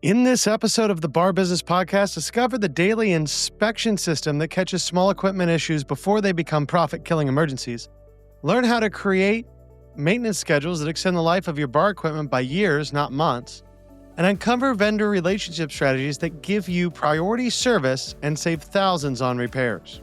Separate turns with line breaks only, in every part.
In this episode of the Bar Business Podcast, discover the daily inspection system that catches small equipment issues before they become profit-killing emergencies. Learn how to create maintenance schedules that extend the life of your bar equipment by years, not months. And uncover vendor relationship strategies that give you priority service and save thousands on repairs.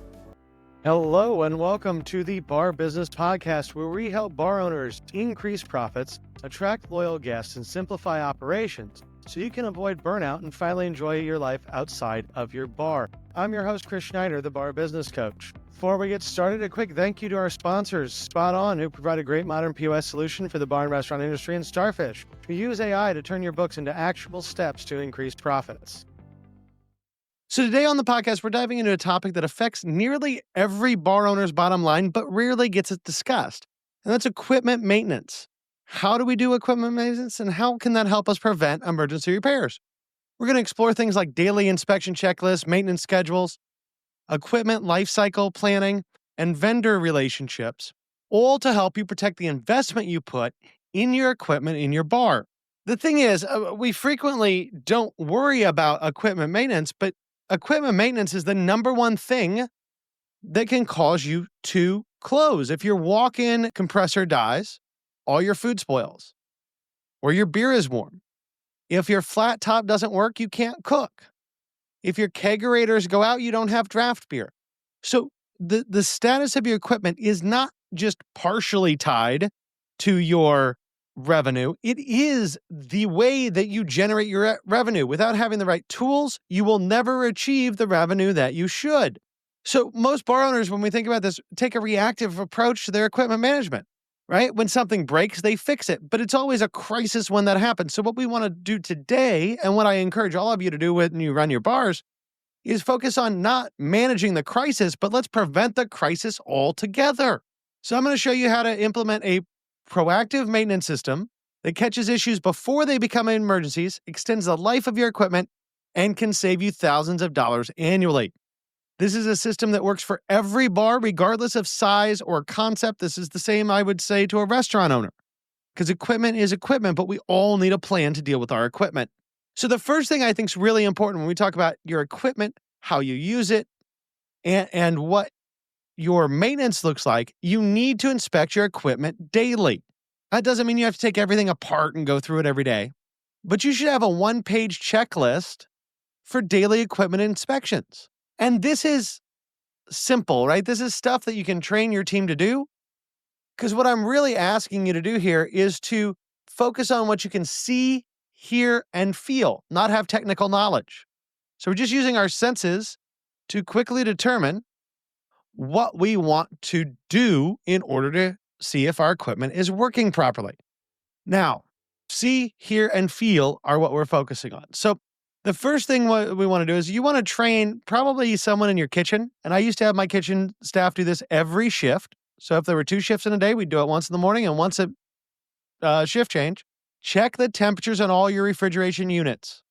Hello and welcome to the Bar Business Podcast, where we help bar owners increase profits, attract loyal guests, and simplify operations so you can avoid burnout and finally enjoy your life outside of your bar. I'm your host, Chris Schneider, the Bar Business Coach. Before we get started, a quick thank you to our sponsors, Spot On, who provide a great modern POS solution for the bar and restaurant industry, and Starfish, who use AI to turn your books into actionable steps to increase profits. So today on the podcast, we're diving into a topic that affects nearly every bar owner's bottom line, but rarely gets it discussed, and that's equipment maintenance. How do we do equipment maintenance, and how can that help us prevent emergency repairs? We're going to explore things like daily inspection checklists, maintenance schedules, equipment lifecycle planning, and vendor relationships, all to help you protect the investment you put in your equipment in your bar. The thing is, we frequently don't worry about equipment maintenance, but equipment maintenance is the number one thing that can cause you to close. If your walk-in compressor dies, all your food spoils, or your beer is warm. If your flat top doesn't work, you can't cook. If your kegerators go out, you don't have draft beer. So the status of your equipment is not just partially tied to your revenue. It is the way that you generate your revenue. Without having the right tools, you will never achieve the revenue that you should. So most bar owners, when we think about this, take a reactive approach to their equipment management. Right? When something breaks, they fix it. But it's always a crisis when that happens. So what we want to do today, and what I encourage all of you to do when you run your bars, is focus on not managing the crisis, but let's prevent the crisis altogether. So I'm going to show you how to implement a proactive maintenance system that catches issues before they become emergencies, extends the life of your equipment, and can save you thousands of dollars annually. This is a system that works for every bar, regardless of size or concept. This is the same, I would say, to a restaurant owner, because equipment is equipment, but we all need a plan to deal with our equipment. So the first thing I think is really important when we talk about your equipment, how you use it, and what your maintenance looks like, you need to inspect your equipment daily. That doesn't mean you have to take everything apart and go through it every day, but you should have a one-page checklist for daily equipment inspections. And this is simple, right? This is stuff that you can train your team to do. Because what I'm really asking you to do here is to focus on what you can see, hear, and feel, not have technical knowledge. So we're just using our senses to quickly determine what we want to do in order to see if our equipment is working properly. Now, see, hear, and feel are what we're focusing on. So the first thing what we want to do is you want to train probably someone in your kitchen. And I used to have my kitchen staff do this every shift. So if there were 2 shifts in a day, we'd do it once in the morning and once at shift change. Check the temperatures on all your refrigeration units.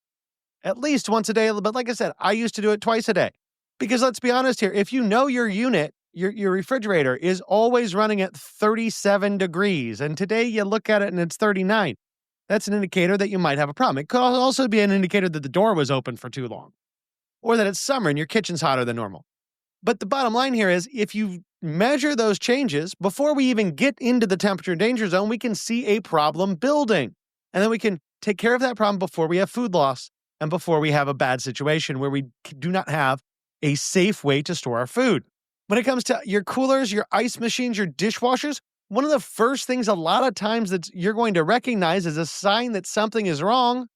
At least once a day. But like I said, I used to do it twice a day. Because let's be honest here, if you know your unit, your refrigerator is always running at 37 degrees, and today you look at it and it's 39, that's an indicator that you might have a problem. It could also be an indicator that the door was open for too long, or that it's summer and your kitchen's hotter than normal. But the bottom line here is if you measure those changes before we even get into the temperature danger zone, we can see a problem building. And then we can take care of that problem before we have food loss and before we have a bad situation where we do not have a safe way to store our food. When it comes to your coolers, your ice machines, your dishwashers, one of the first things a lot of times that you're going to recognize as a sign that something is wrong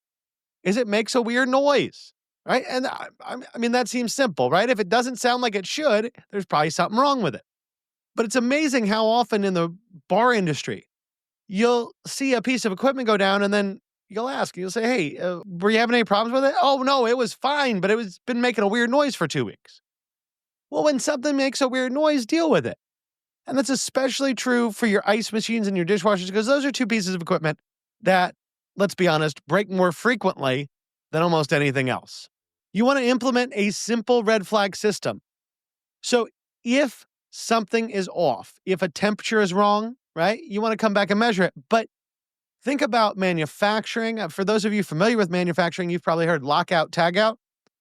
is it makes a weird noise, right? And I mean, that seems simple, right? If it doesn't sound like it should, there's probably something wrong with it. But it's amazing how often in the bar industry, you'll see a piece of equipment go down and then you'll ask, you'll say, hey, were you having any problems with it? Oh, no, it was fine, but it was been making a weird noise for 2 weeks. Well, when something makes a weird noise, deal with it. And that's especially true for your ice machines and your dishwashers, because those are 2 pieces of equipment that, let's be honest, break more frequently than almost anything else. You want to implement a simple red flag system. So if something is off, if a temperature is wrong, right, you want to come back and measure it. But Think about manufacturing. For those of you familiar with manufacturing, you've probably heard lockout, tagout,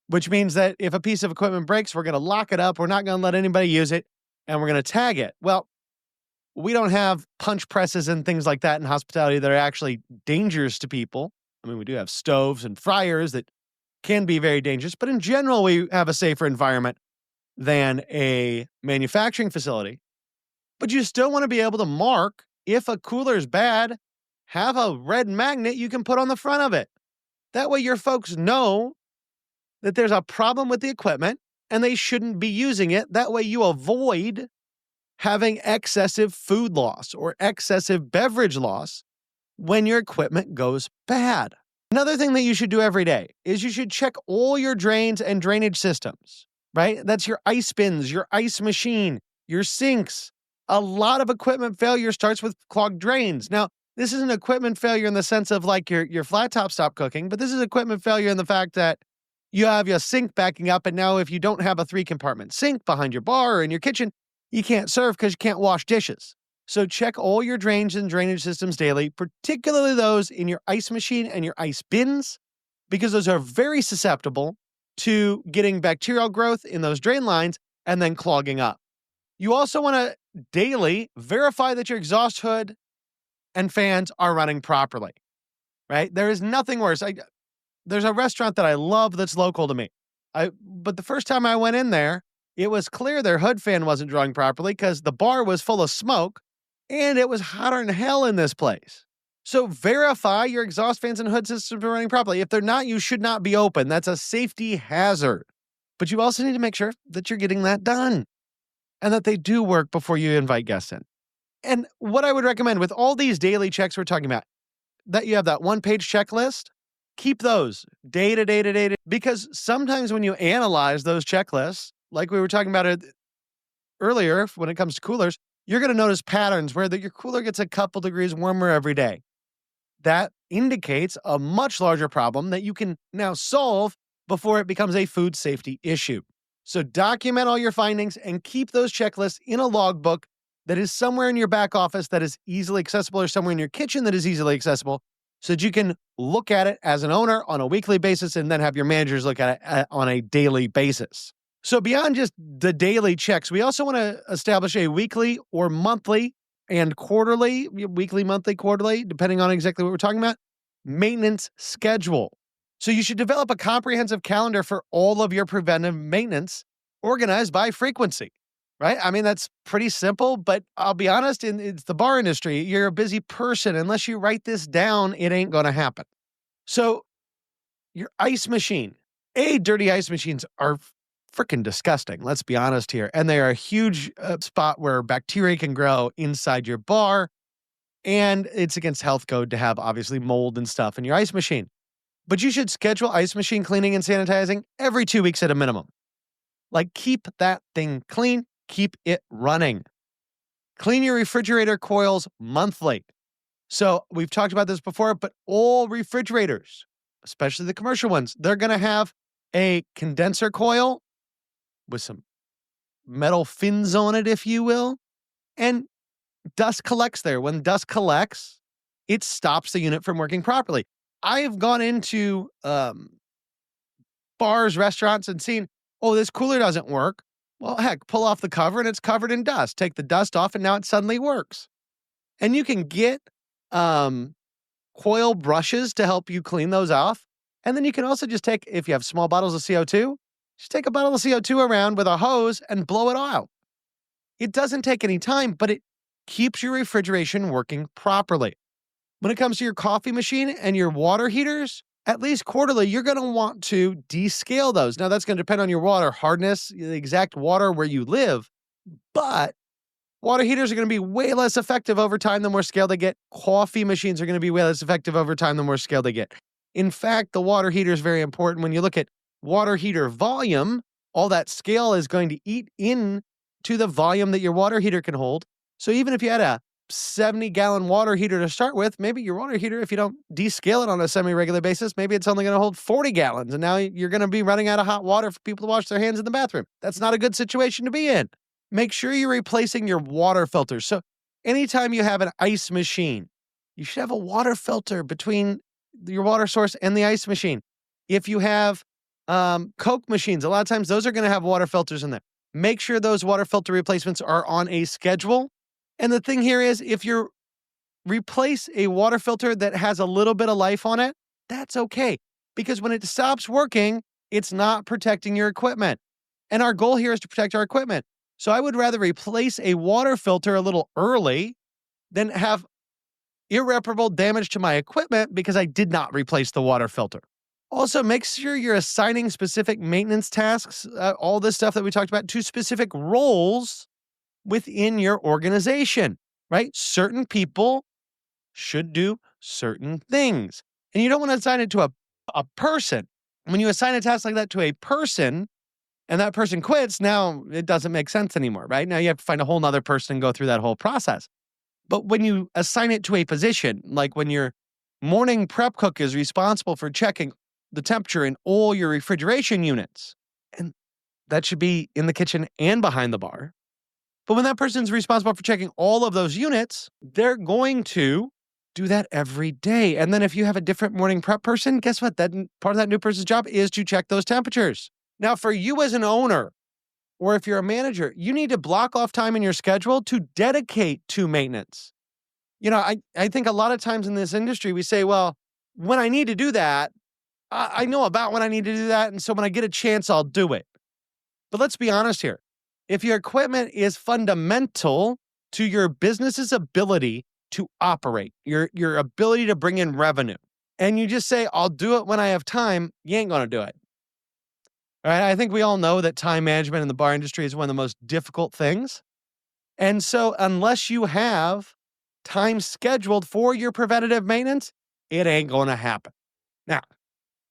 which means that if a piece of equipment breaks, we're going to lock it up. We're not going to let anybody use it, and we're going to tag it. Well, we don't have punch presses and things like that in hospitality that are actually dangerous to people. I mean, we do have stoves and fryers that can be very dangerous, but in general, we have a safer environment than a manufacturing facility. But you still want to be able to mark if a cooler is bad, have a red magnet you can put on the front of it. That way, your folks know that there's a problem with the equipment and they shouldn't be using it. That way, you avoid having excessive food loss or excessive beverage loss when your equipment goes bad. Another thing that you should do every day is you should check all your drains and drainage systems, right? That's your ice bins, your ice machine, your sinks. A lot of equipment failure starts with clogged drains. Now, this isn't equipment failure in the sense of like your flat top stopped cooking, but this is equipment failure in the fact that you have your sink backing up, and now if you don't have a 3-compartment sink behind your bar or in your kitchen, you can't serve because you can't wash dishes. So check all your drains and drainage systems daily, particularly those in your ice machine and your ice bins, because those are very susceptible to getting bacterial growth in those drain lines and then clogging up. You also want to daily verify that your exhaust hood and fans are running properly, right? There is nothing worse. There's a restaurant that I love that's local to me. But the first time I went in there, it was clear their hood fan wasn't drawing properly because the bar was full of smoke and it was hotter than hell in this place. So verify your exhaust fans and hood systems are running properly. If they're not, you should not be open. That's a safety hazard. But you also need to make sure that you're getting that done and that they do work before you invite guests in. And what I would recommend with all these daily checks we're talking about, that you have that one-page checklist, keep those day to day to day, because sometimes when you analyze those checklists, like we were talking about it earlier when it comes to coolers, you're going to notice patterns where your cooler gets a couple degrees warmer every day. That indicates a much larger problem that you can now solve before it becomes a food safety issue. So document all your findings and keep those checklists in a logbook that is somewhere in your back office that is easily accessible, or somewhere in your kitchen that is easily accessible, so that you can look at it as an owner on a weekly basis and then have your managers look at it on a daily basis. So beyond just the daily checks, we also want to establish a weekly or monthly and quarterly, weekly, monthly, quarterly, depending on exactly what we're talking about, maintenance schedule. So you should develop a comprehensive calendar for all of your preventive maintenance organized by frequency, right? I mean, that's pretty simple, but I'll be honest, it's the bar industry. You're a busy person. Unless you write this down, it ain't going to happen. So your ice machine, dirty ice machines are freaking disgusting. Let's be honest here. And they are a huge spot where bacteria can grow inside your bar. And it's against health code to have obviously mold and stuff in your ice machine. But you should schedule ice machine cleaning and sanitizing every 2 weeks at a minimum. Like, keep that thing clean, keep it running. Clean your refrigerator coils monthly. So we've talked about this before, but all refrigerators, especially the commercial ones, they're going to have a condenser coil with some metal fins on it, if you will, and dust collects there. When dust collects, it stops the unit from working properly. I have gone into bars, restaurants, and seen, oh, this cooler doesn't work. Well, heck, pull off the cover and it's covered in dust. Take the dust off and now it suddenly works. And you can get coil brushes to help you clean those off. And then you can also just take, if you have small bottles of CO2, just take a bottle of CO2 around with a hose and blow it out. It doesn't take any time, but it keeps your refrigeration working properly. When it comes to your coffee machine and your water heaters, at least quarterly, you're going to want to descale those. Now, that's going to depend on your water hardness, the exact water where you live, but water heaters are going to be way less effective over time the more scale they get. Coffee machines are going to be way less effective over time the more scale they get. In fact, the water heater is very important. When you look at water heater volume, all that scale is going to eat into the volume that your water heater can hold. So even if you had a 70-gallon water heater to start with, maybe your water heater, if you don't descale it on a semi-regular basis, maybe it's only going to hold 40 gallons. And now you're going to be running out of hot water for people to wash their hands in the bathroom. That's not a good situation to be in. Make sure you're replacing your water filters. So anytime you have an ice machine, You should have a water filter between your water source and the ice machine. If you have Coke machines, a lot of times those are going to have water filters in them. Make sure those water filter replacements are on a schedule. And the thing here is, if you replace a water filter that has a little bit of life on it, that's okay. Because when it stops working, it's not protecting your equipment. And our goal here is to protect our equipment. So I would rather replace a water filter a little early than have irreparable damage to my equipment because I did not replace the water filter. Also, make sure you're assigning specific maintenance tasks, all this stuff that we talked about, to specific roles within your organization, right? Certain people should do certain things. And you don't want to assign it to a person. When you assign a task like that to a person and that person quits, now it doesn't make sense anymore, right? Now you have to find a whole nother person and go through that whole process. But when you assign it to a position, like when your morning prep cook is responsible for checking the temperature in all your refrigeration units, and that should be in the kitchen and behind the bar. But when that person's responsible for checking all of those units, they're going to do that every day. And then if you have a different morning prep person, guess what? That part of that new person's job is to check those temperatures. Now, for you as an owner, or if you're a manager, you need to block off time in your schedule to dedicate to maintenance. I think a lot of times in this industry, we say, well, when I need to do that, I know about when I need to do that. And so when I get a chance, I'll do it. But let's be honest here. If your equipment is fundamental to your business's ability to operate, your ability to bring in revenue, and you just say, I'll do it when I have time, you ain't going to do it. All right? I think we all know that time management in the bar industry is one of the most difficult things. And so unless you have time scheduled for your preventative maintenance, it ain't going to happen. Now,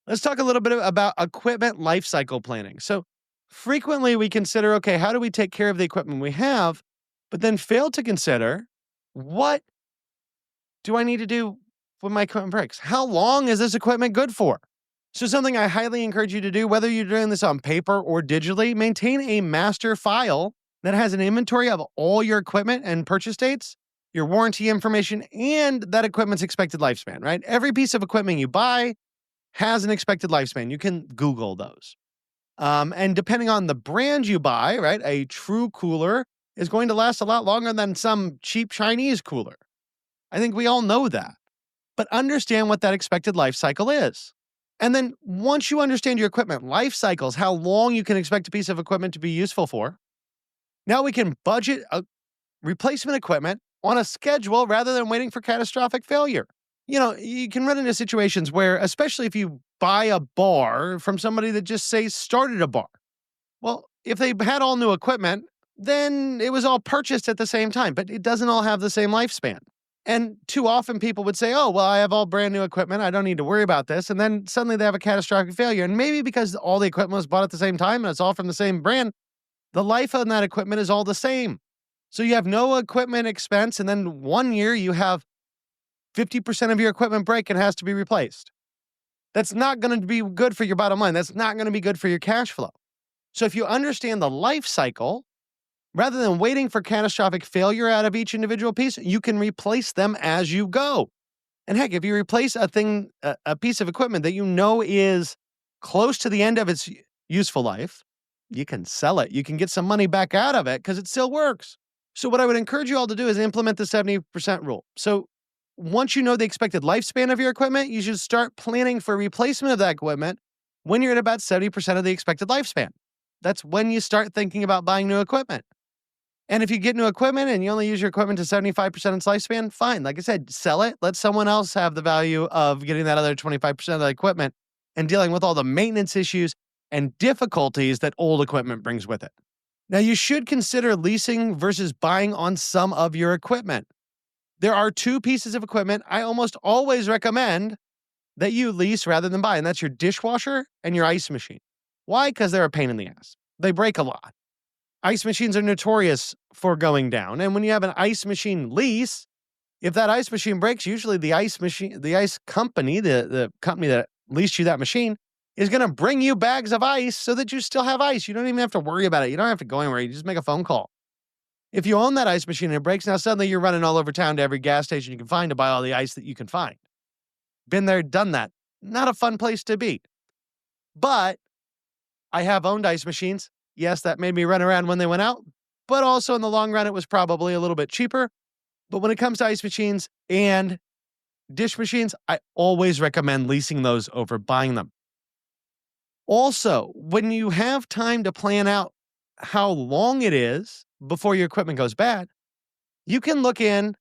let's talk a little bit about equipment lifecycle planning. So frequently we consider, okay, how do we take care of the equipment we have, but then fail to consider, what do I need to do when my equipment breaks? How long is this equipment good for? So something I highly encourage you to do, whether you're doing this on paper or digitally, maintain a master file that has an inventory of all your equipment and purchase dates, your warranty information, and that equipment's expected lifespan, right? Every piece of equipment you buy has an expected lifespan. You can Google those. And depending on the brand you buy, right, a true cooler is going to last a lot longer than some cheap Chinese cooler. I think we all know that. But understand what that expected life cycle is. And then once you understand your equipment life cycles, how long you can expect a piece of equipment to be useful for, now we can budget a replacement equipment on a schedule rather than waiting for catastrophic failure. You can run into situations where, especially if you buy a bar from somebody that just, say, started a bar. Well, if they had all new equipment, then it was all purchased at the same time, but it doesn't all have the same lifespan. And too often people would say, oh, well, I have all brand new equipment. I don't need to worry about this. And then suddenly they have a catastrophic failure. And maybe because all the equipment was bought at the same time and it's all from the same brand, the life on that equipment is all the same. So you have no equipment expense. And then 1 year you have 50% of your equipment break and has to be replaced. That's not going to be good for your bottom line. That's not going to be good for your cash flow. So if you understand the life cycle, rather than waiting for catastrophic failure out of each individual piece, you can replace them as you go. And heck, if you replace a piece of equipment that you know is close to the end of its useful life, you can sell it. You can get some money back out of it because it still works. So what I would encourage you all to do is implement the 70% rule. So once you know the expected lifespan of your equipment, you should start planning for replacement of that equipment when you're at about 70% of the expected lifespan. That's when you start thinking about buying new equipment. And if you get new equipment and you only use your equipment to 75% its lifespan, fine. Like I said, sell it. Let someone else have the value of getting that other 25% of the equipment and dealing with all the maintenance issues and difficulties that old equipment brings with it. Now, you should consider leasing versus buying on some of your equipment. There are two pieces of equipment I almost always recommend that you lease rather than buy, and that's your dishwasher and your ice machine. Why? Because they're a pain in the ass. They break a lot. Ice machines are notorious for going down, and when you have an ice machine lease, if that ice machine breaks, usually the ice company, the company that leased you that machine, is going to bring you bags of ice so that you still have ice. You don't even have to worry about it. You don't have to go anywhere. You just make a phone call. If you own that ice machine and it breaks, now suddenly you're running all over town to every gas station you can find to buy all the ice that you can find. Been there, done that. Not a fun place to be. But I have owned ice machines. Yes, that made me run around when they went out, but also in the long run, it was probably a little bit cheaper. But when it comes to ice machines and dish machines, I always recommend leasing those over buying them. Also, when you have time to plan out how long it is before your equipment goes bad, you can look in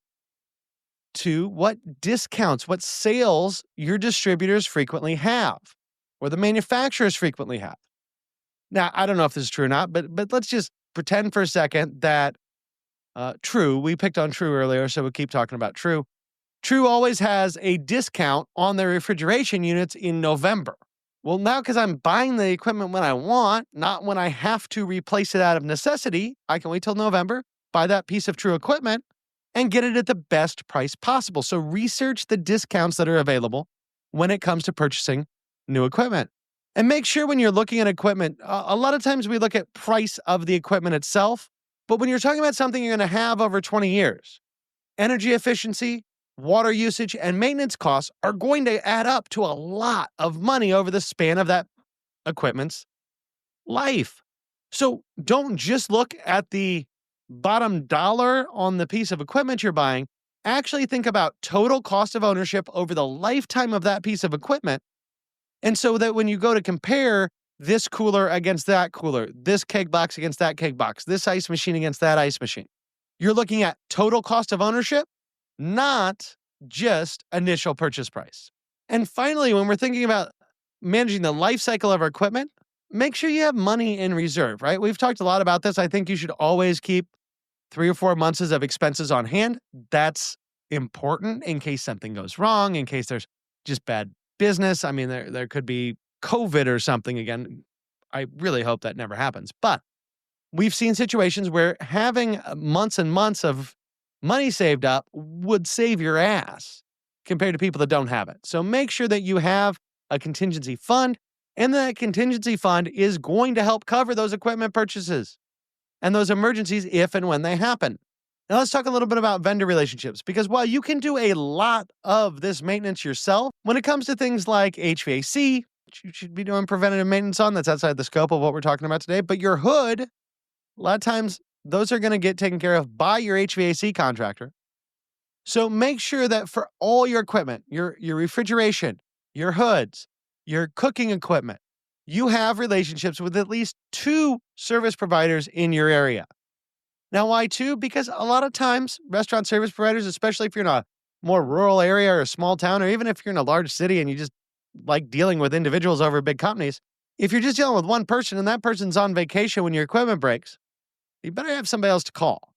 to what discounts, what sales your distributors frequently have or the manufacturers frequently have. Now, I don't know if this is true or not, but let's just pretend for a second that True, we picked on True earlier, so we'll keep talking about True. True always has a discount on their refrigeration units in November. Well, now because I'm buying the equipment when I want, not when I have to replace it out of necessity, I can wait till November, buy that piece of True equipment, and get it at the best price possible. So research the discounts that are available when it comes to purchasing new equipment. And make sure when you're looking at equipment, a lot of times we look at price of the equipment itself, but when you're talking about something you're going to have over 20 years, energy efficiency, water usage, and maintenance costs are going to add up to a lot of money over the span of that equipment's life. So don't just look at the bottom dollar on the piece of equipment you're buying. Actually think about total cost of ownership over the lifetime of that piece of equipment. And so that when you go to compare this cooler against that cooler, this keg box against that keg box, this ice machine against that ice machine, you're looking at total cost of ownership, not just initial purchase price. And finally, when we're thinking about managing the life cycle of our equipment, make sure you have money in reserve, right? We've talked a lot about this. I think you should always keep 3 or 4 months of expenses on hand. That's important in case something goes wrong, in case there's just bad business. I mean, there could be COVID or something again. I really hope that never happens. But we've seen situations where having months and months of money saved up would save your ass compared to people that don't have it. So make sure that you have a contingency fund, and that contingency fund is going to help cover those equipment purchases and those emergencies if and when they happen. Now let's talk a little bit about vendor relationships, because while you can do a lot of this maintenance yourself, when it comes to things like HVAC, which you should be doing preventative maintenance on, that's outside the scope of what we're talking about today, but your hood, a lot of times those are going to get taken care of by your HVAC contractor. So make sure that for all your equipment, your refrigeration, your hoods, your cooking equipment, you have relationships with at least 2 service providers in your area. Now, why 2? Because a lot of times restaurant service providers, especially if you're in a more rural area or a small town, or even if you're in a large city and you just like dealing with individuals over big companies, if you're just dealing with one person and that person's on vacation when your equipment breaks, you better have somebody else to call.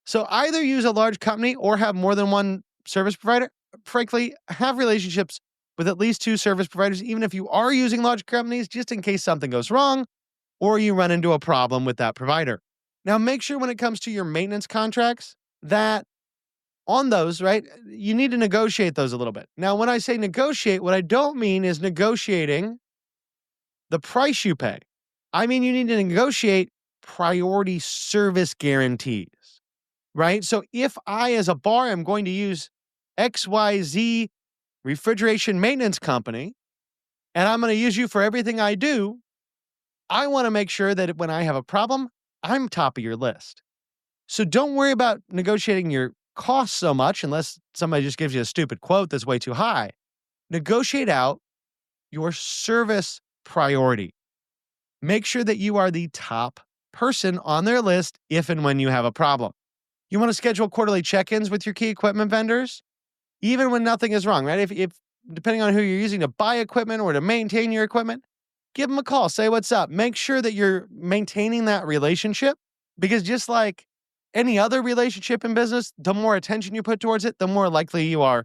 So either use a large company or have more than one service provider. Frankly, have relationships with at least 2 service providers, even if you are using large companies, just in case something goes wrong or you run into a problem with that provider. Now, make sure when it comes to your maintenance contracts that on those, right, you need to negotiate those a little bit. Now, when I say negotiate, what I don't mean is negotiating the price you pay. I mean, you need to negotiate priority service guarantees, right? So if I, as a bar, am going to use XYZ refrigeration maintenance company, and I'm going to use you for everything I do, I want to make sure that when I have a problem, I'm top of your list. So don't worry about negotiating your costs so much unless somebody just gives you a stupid quote that's way too high. Negotiate out your service priority. Make sure that you are the top person on their list if and when you have a problem. You want to schedule quarterly check-ins with your key equipment vendors, even when nothing is wrong, right? If depending on who you're using to buy equipment or to maintain your equipment, give them a call, say what's up. Make sure that you're maintaining that relationship, because just like any other relationship in business, the more attention you put towards it, the more likely you are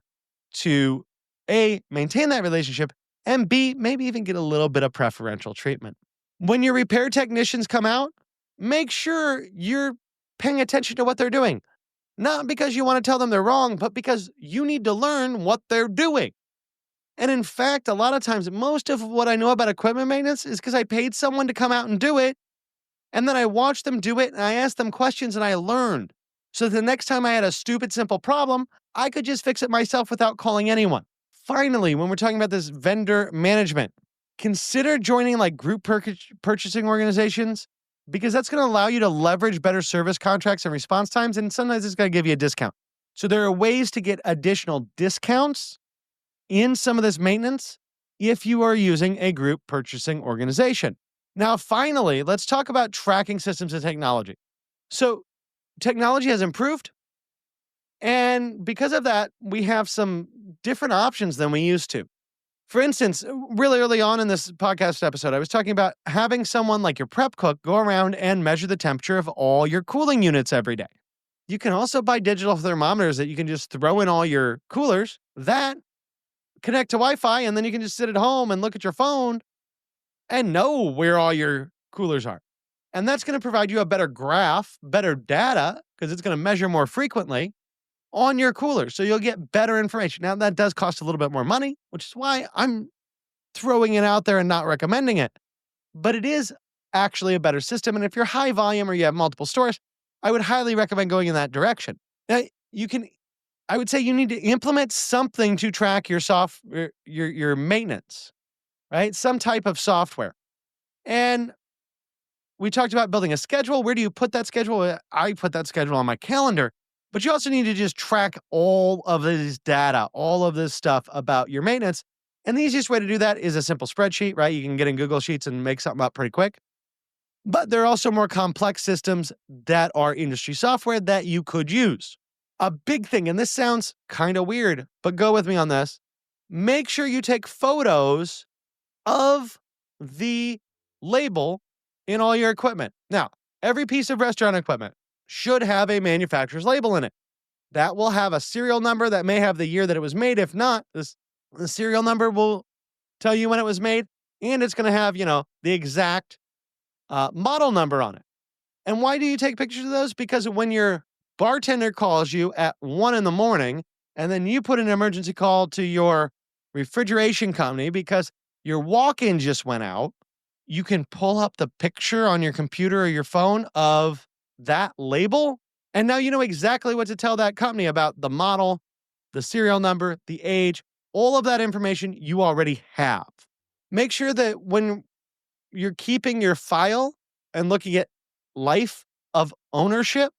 to A, maintain that relationship, and B, maybe even get a little bit of preferential treatment. When your repair technicians come out, make sure you're paying attention to what they're doing. Not because you want to tell them they're wrong, but because you need to learn what they're doing. And in fact, a lot of times, most of what I know about equipment maintenance is because I paid someone to come out and do it, And then I watched them do it and I asked them questions and I learned. So the next time I had a stupid, simple problem, I could just fix it myself without calling anyone. Finally, when we're talking about this vendor management, consider joining like group purchasing organizations because that's going to allow you to leverage better service contracts and response times. And sometimes it's going to give you a discount. So there are ways to get additional discounts in some of this maintenance if you are using a group purchasing organization. Now, finally, let's talk about tracking systems and technology. So technology has improved. And because of that, we have some different options than we used to. For instance, really early on in this podcast episode, I was talking about having someone like your prep cook go around and measure the temperature of all your cooling units every day. You can also buy digital thermometers that you can just throw in all your coolers that connect to Wi-Fi, and then you can just sit at home and look at your phone and know where all your coolers are. And that's going to provide you a better graph, better data, because it's going to measure more frequently on your coolers. So you'll get better information. Now, that does cost a little bit more money, which is why I'm throwing it out there and not recommending it. But it is actually a better system. And if you're high volume or you have multiple stores, I would highly recommend going in that direction. Now, I would say you need to implement something to track your maintenance, right? Some type of software. And we talked about building a schedule. Where do you put that schedule? I put that schedule on my calendar. But you also need to just track all of this data, all of this stuff about your maintenance. And the easiest way to do that is a simple spreadsheet, right? You can get in Google Sheets and make something up pretty quick. But there are also more complex systems that are industry software that you could use. A big thing, and this sounds kind of weird, but go with me on this. Make sure you take photos of the label in all your equipment. Now, every piece of restaurant equipment should have a manufacturer's label in it. That will have a serial number that may have the year that it was made. If not, the serial number will tell you when it was made, and it's going to have, the exact model number on it. And why do you take pictures of those? Because when your bartender calls you at 1 a.m, and then you put an emergency call to your refrigeration company because your walk-in just went out, you can pull up the picture on your computer or your phone of that label. And now you know exactly what to tell that company about the model, the serial number, the age, all of that information you already have. Make sure that when you're keeping your file and looking at life of ownership,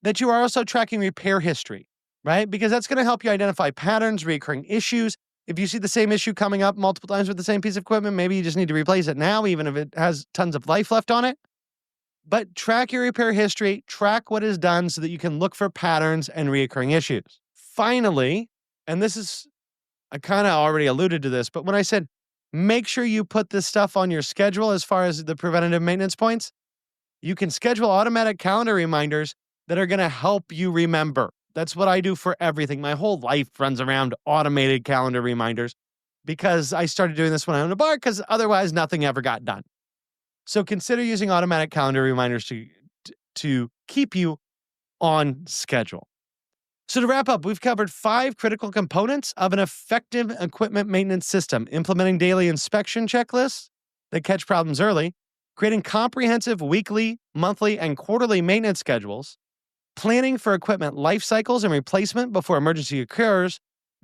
that you are also tracking repair history, right? Because that's going to help you identify patterns, recurring issues. If you see the same issue coming up multiple times with the same piece of equipment, maybe you just need to replace it now, even if it has tons of life left on it. But track your repair history, track what is done so that you can look for patterns and recurring issues. Finally, and I kind of already alluded to this, but when I said, make sure you put this stuff on your schedule as far as the preventative maintenance points, you can schedule automatic calendar reminders that are going to help you remember. That's what I do for everything. My whole life runs around automated calendar reminders because I started doing this when I owned a bar because otherwise nothing ever got done. So consider using automatic calendar reminders to keep you on schedule. So to wrap up, we've covered 5 critical components of an effective equipment maintenance system: implementing daily inspection checklists that catch problems early, creating comprehensive weekly, monthly, and quarterly maintenance schedules, planning for equipment life cycles and replacement before emergency occurs,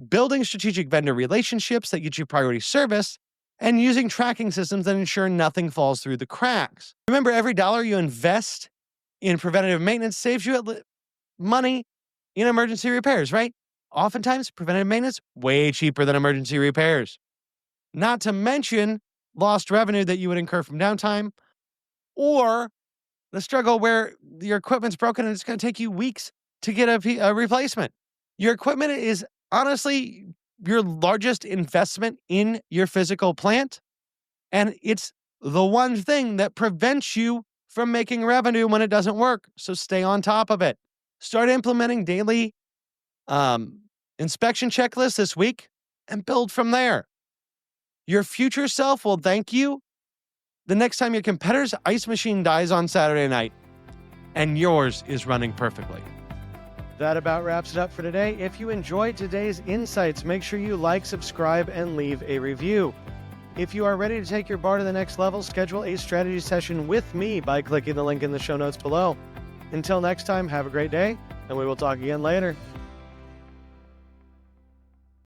building strategic vendor relationships that get you priority service, and using tracking systems that ensure nothing falls through the cracks. Remember, every dollar you invest in preventative maintenance saves you money in emergency repairs, right? Oftentimes, preventative maintenance, way cheaper than emergency repairs. Not to mention lost revenue that you would incur from downtime, or the struggle where your equipment's broken and it's going to take you weeks to get a replacement. Your equipment is honestly your largest investment in your physical plant, and it's the one thing that prevents you from making revenue when it doesn't work. So stay on top of it. Start implementing daily inspection checklists this week and build from there. Your future self will thank you the next time your competitor's ice machine dies on Saturday night and yours is running perfectly. That about wraps it up for today. If you enjoyed today's insights, make sure you like, subscribe, and leave a review. If you are ready to take your bar to the next level, schedule a strategy session with me by clicking the link in the show notes below. Until next time, have a great day, and we will talk again later.